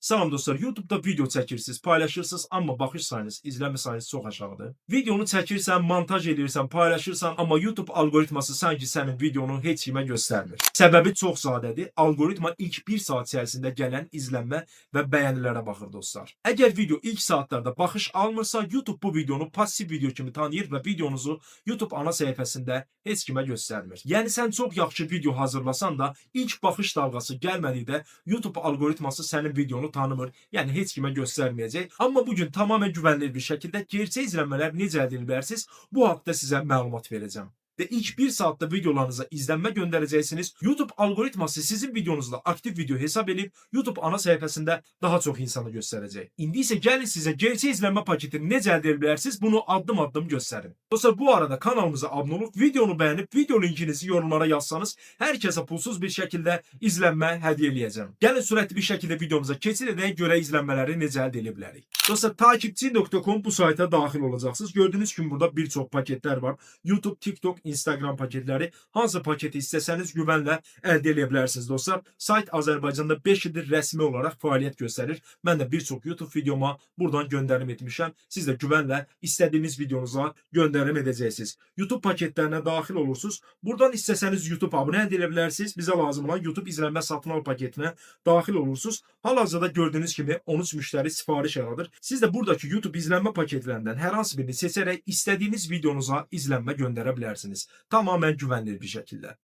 Salam dostlar, YouTube'da video çəkirsiniz, paylaşırsınız, amma baxış sayınız, izləmə sayınız çox aşağıdır. Videonu çəkirsən, montaj edirsən, paylaşırsan, amma YouTube algoritması sanki sənin videonu heç kimə göstərmir. Səbəbi çox sadədir. Algoritma ilk 1 saat içərisində gələn izlənmə və bəyənilərə baxır dostlar. Əgər video ilk saatlarda baxış almırsa, YouTube bu videonu pasiv video kimi tanıyır və videonuzu YouTube ana səhifəsində heç kimə göstərmir. Yəni sən çox yaxşı video hazırlasan da, ilk baxış dalğası gəlmədikdə YouTube algoritması sənin videonu tanımır. Yəni heç kimə göstərməyəcək. Amma bugün tamamilə güvənilir bir şəkildə gerçək izlənmələr necə əldə edə bilərsiniz? Bu haqda sizə məlumat verəcəm. Ve ilk 1 saatte videolarınıza izlenme göndereceksiniz. YouTube algoritması sizin videonuzda aktif video hesap edip YouTube ana sayfasında daha çok insanı gösterecek. İndi ise gelin size gerçek izlenme paketini necə əldə edebilirsiniz bunu adım adım gösterin. Dostlar bu arada kanalımıza abone olup videonu beğenip video linkinizi yorumlara yazsanız herkese pulsuz bir şekilde izlenme hediye edeceğim. Gelin süratli bir şekilde videomuza keçid edək göre izlenmeleri necə əldə edə bilərik. Dostlar takipçi.com bu sayta daxil olacaqsınız. Gördüğünüz gibi burada birçok paketler var. YouTube, TikTok, Instagram paketləri. Hansı paketi istəsəniz güvənlə əldə edə bilərsiniz dostlar. Sayt Azərbaycanda 5 ildir rəsmi olaraq fəaliyyət göstərir. Mən də bir çox YouTube videoma buradan göndərim etmişəm. Siz də güvənlə istədiyiniz videonuza göndərim edəcəksiniz. YouTube paketlərinə daxil olursunuz. Buradan istəsəniz YouTube abunə edə bilərsiniz. Bizə lazım olan YouTube izlənmə satın al paketinə daxil olursunuz. Hal-hazırda gördüyünüz kimi 13 müştəri sifariş aladır. Siz də buradakı YouTube izlənmə paketlərindən hər hansı birini seçərək istədiyiniz videonuza izlənmə göndərə bilərsiniz. Tamamen güvenilir bir şekilde.